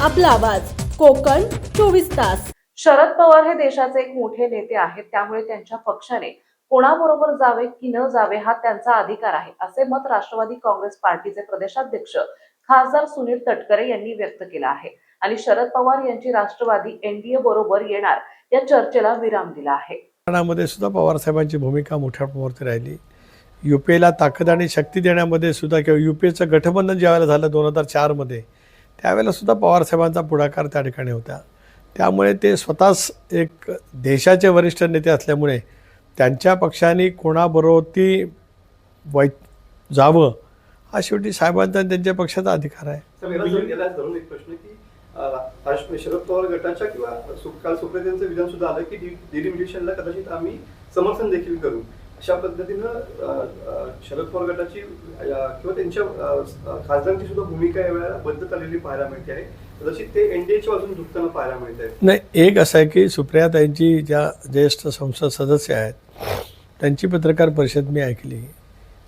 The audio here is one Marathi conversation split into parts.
आपला आवाज कोकण 24 तास। शरद पवार हे देशाचे एक मोठे नेते आहेत, त्यामुळे त्यांच्या पक्षाने कोणाबरोबर जावे की न जावे हा त्यांचा अधिकार आहे, असे मत राष्ट्रवादी काँग्रेस पार्टीचे प्रदेशाध्यक्ष खासदार सुनील तटकरे यांनी व्यक्त केले आहे आणि शरद पवार यांची राष्ट्रवादी एनडीए बरोबर येणार या चर्चेला विराम दिला आहे। मध्ये सुद्धा पवार साहेबांची भूमिका मोठ्या प्रमाणात राहिली। यूपीला ताकद आणि शक्ती देण्यामध्ये सुद्धा किंवा यूपीचं गठबंधन ज्यावेळेला झालं 2004 मध्ये, त्यावेळेला सुद्धा पवार साहेबांचा पुढाकार त्या ठिकाणी होता। त्यामुळे ते स्वतःच एक देशाचे वरिष्ठ नेते असल्यामुळे त्यांच्या पक्षाने कोणाबरोबर जावं हा शेवटी साहेबांचा आणि त्यांच्या पक्षाचा अधिकार आहे। एक प्रश्न की शरद पवार गटाच्या किंवा काल सुप्रियांचं विधान सुद्धा आलं की डिलिमिटेशनला कदाचित आम्ही समर्थन देखील करू, अशा पद्धतीनं शरद पवार गटाची किंवा त्यांच्या खासदारांची सुद्धा भूमिका यावेळेला बदलत आलेली पाहायला मिळते आहे। कदाचित ते एनडीएच्या बाजूने झुकताना पाहायला मिळत आहे। नाही, एक असं आहे की सुप्रियाताईंची ज्या ज्येष्ठ संसद सदस्य आहेत त्यांची पत्रकार परिषद मी ऐकली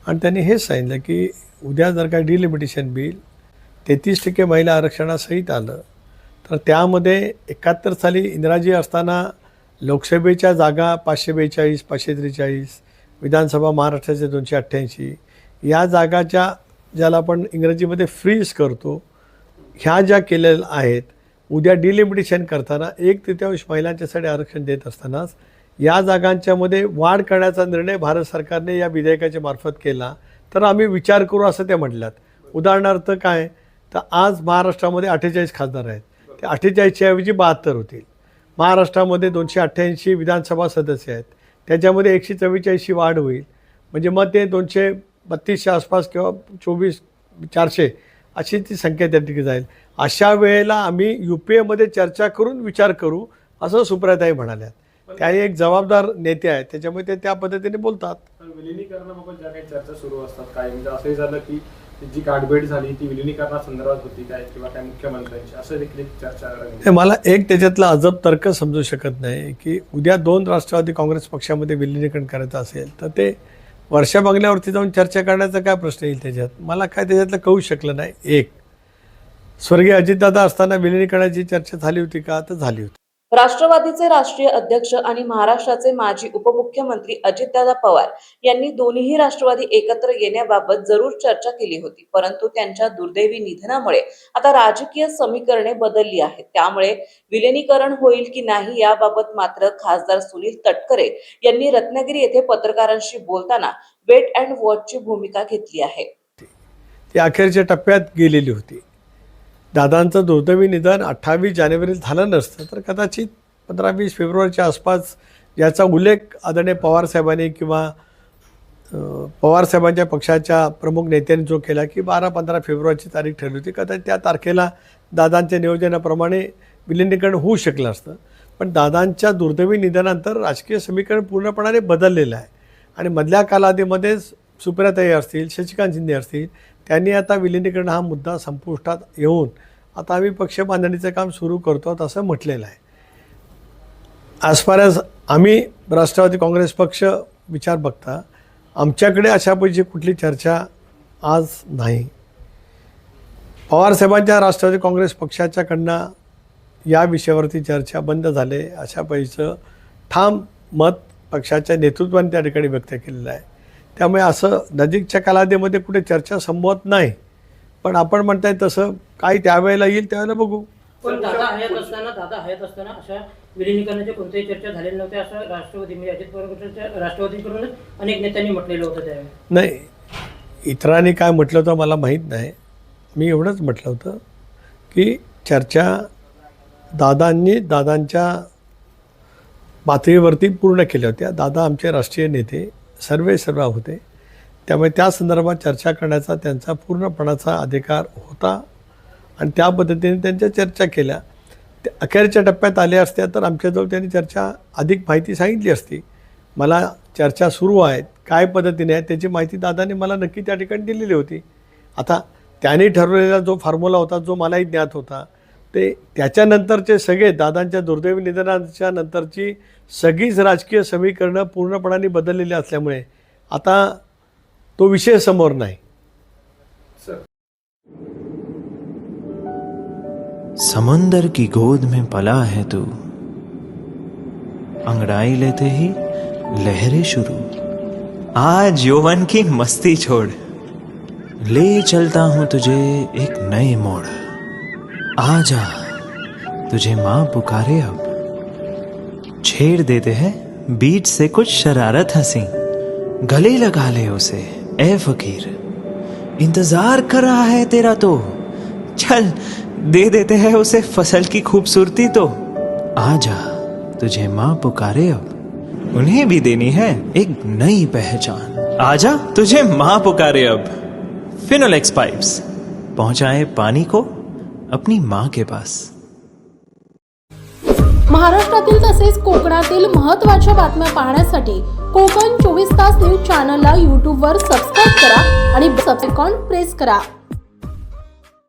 आणि त्यांनी हेच सांगितलं की उद्या जर का डिलिमिटेशन बिल 33% महिला आरक्षणासहित आलं तर त्यामध्ये 71 साली इंदिराजी असताना लोकसभेच्या जागा 542, 543, विधानसभा महाराष्ट्राचे 288, या जागाच्या ज्याला आपण इंग्रजीमध्ये फ्रीज करतो ह्या ज्या केलेल्या आहेत, उद्या डिलिमिटेशन करताना 1/3 महिलांच्यासाठी आरक्षण देत असतानाच या जागांच्यामध्ये वाढ करण्याचा निर्णय भारत सरकारने या विधेयकाच्या मार्फत केला तर आम्ही विचार करू असं ते म्हटल्यात। उदाहरणार्थ काय तर आज महाराष्ट्रामध्ये 48 खासदार आहेत, ते 48च्या ऐवजी 72 होतील। महाराष्ट्रामध्ये 288 विधानसभा सदस्य आहेत, त्याच्यामध्ये 144 वाढ होईल, म्हणजे मग ते 232च्या आसपास किंवा 400 अशी ती संख्या त्या ठिकाणी जाईल। अशा वेळेला आम्ही यूपीएमध्ये चर्चा करून विचार करू असं सुप्रियाताई म्हणाल्यात। त्या एक जबाबदार नेते आहेत, त्याच्यामुळे ते त्या पद्धतीने बोलतात। विलिनीकरणाबाबत ज्या काही चर्चा सुरू असतात काय म्हणजे असंही झालं की जी गाठभेट झाली ती विलिनीकरणासंदर्भात होती काय किंवा काय मुख्यमंत्र्यांची असं देखील चर्चा। मला एक त्याच्यातला अजब तर्क समजू शकत नाही की उद्या 2 राष्ट्रवादी काँग्रेस पक्षामध्ये विलिनीकरण करायचं असेल तर ते वर्षा बंगल्यावरती जाऊन चर्चा करण्याचा काय प्रश्न येईल त्याच्यात, मला काय त्याच्यातलं कळू शकलं नाही। एक स्वर्गीय अजितदादा असताना विलिनीकरणाची चर्चा झाली होती का, तर झाली होती। राष्ट्रवादीचे राष्ट्रीय अध्यक्ष आणि महाराष्ट्राचे माजी उपमुख्यमंत्री अजितदादा पवार यांनी दोन्ही राष्ट्रवादी एकत्र येण्याबाबत जरूर चर्चा केली होती, परंतु त्यांच्या दुर्दैवी निधनामुळे आता राजकीय समीकरणे बदलली आहेत। त्यामुळे विलिनीकरण होईल की नाही याबाबत मात्र खासदार सुनील तटकरे यांनी रत्नागिरी येथे पत्रकारांशी बोलताना वेट अँड वॉचची भूमिका घेतली आहे। ती अखेरच्या टप्प्यात गेलेली होती। दादांचं दुर्दैवी निधन 28 जानेवारीला झालं नसतं तर कदाचित 15-20 फेब्रुवारीच्या आसपास याचा उल्लेख आदरणीय पवारसाहेबांनी किंवा पवारसाहेबांच्या पक्षाच्या प्रमुख नेत्यांनी जो केला की 12-15 फेब्रुवारीची तारीख ठरली होती, कदाचित त्या तारखेला दादांच्या नियोजनाप्रमाणे विलिनीकरण होऊ शकलं असतं। पण दादांच्या दुर्दैवी निधनानंतर राजकीय समीकरण पूर्णपणे बदललेलं आहे आणि मधल्या कालावधीमध्येच सुप्रियाताई असतील, शशिकांत शिंदे असतील, त्यांनी आता विलिनीकरण हा मुद्दा संपुष्टात येऊन आता आम्ही पक्ष बांधणीचं काम सुरू करतो असं म्हटलेलं आहे। ॲज फार ॲज आम्ही राष्ट्रवादी काँग्रेस पक्ष विचार बघता आमच्याकडे अशा पैकी कुठली चर्चा आज नाही। पवारसाहेबांच्या राष्ट्रवादी काँग्रेस पक्षाच्याकडनं या विषयावरती चर्चा बंद झाले अशा पैकीचं ठाम मत पक्षाच्या नेतृत्वाने त्या ठिकाणी व्यक्त केलेलं आहे। त्यामुळे असं नजीकच्या कालावधीमध्ये कुठे चर्चा संभवत नाही, पण आपण म्हणताय तसं काही त्यावेळेला येईल त्यावेळेला बघू। पण दादा हयात असताना अशा विलिनीकरणाची कोणतीही चर्चा झालेली नव्हती असं राष्ट्रवादी म्हणजे अजित पवार गटाच्या राष्ट्रवादीकडूनच अनेक नेत्यांनी म्हटलेलं होतं त्यावेळी। नाही, इतरांनी काय म्हटलं होतं मला माहीत नाही, मी एवढंच म्हटलं होतं की चर्चा दादांच्या पातळीवरती पूर्ण केल्या होत्या। दादा आमचे राष्ट्रीय नेते सर्व होते, त्यामुळे त्या संदर्भात चर्चा करण्याचा त्यांचा पूर्णपणाचा अधिकार होता आणि त्या पद्धतीने त्यांच्या चर्चा केल्या। ते अखेरच्या टप्प्यात आल्या असत्या तर आमच्याजवळ त्यांनी चर्चा अधिक माहिती सांगितली असती। मला चर्चा सुरू आहेत काय पद्धतीने आहे त्याची माहिती दादांनी मला नक्की त्या ठिकाणी दिलेली होती। आता त्यांनी ठरवलेला जो फॉर्म्युला होता जो मलाही ज्ञात होता ते त्याच्यानंतरचे सगळे दादांच्या दुर्दैवी निधनाच्या नंतरची सगळीच राजकीय समीकरणं पूर्णपणाने बदललेली असल्यामुळे आता तो विषय समोर नाही। समुंदर की गोद में पला है तू, अंगड़ाई लेते ही लहरें शुरू। आज यौवन की मस्ती छोड़, ले चलता हूं तुझे एक नए मोड़। आजा, तुझे मां पुकारे अब। छेड़ देते हैं बीच से कुछ शरारत हंसी, गले लगा ले उसे ए फकीर। इंतजार कर रहा है तेरा तो, चल दे देते हैं उसे फसल की खूबसूरती तो। आजा, तुझे मां पुकारे अब, उन्हें भी देनी है एक नई पहचान। आजा, तुझे मां पुकारे अब। फिनोलेक्स पाइप्स पहुंचाए पानी को अपनी मां के पास। महाराष्ट्रातील तसेच कोकणातील महत्त्वाच्या बातम्या पाहण्यासाठी कोकण 24 तास न्यूज चॅनलला यूट्यूबवर सबस्क्राईब करा आणि बेल आयकॉन प्रेस करा.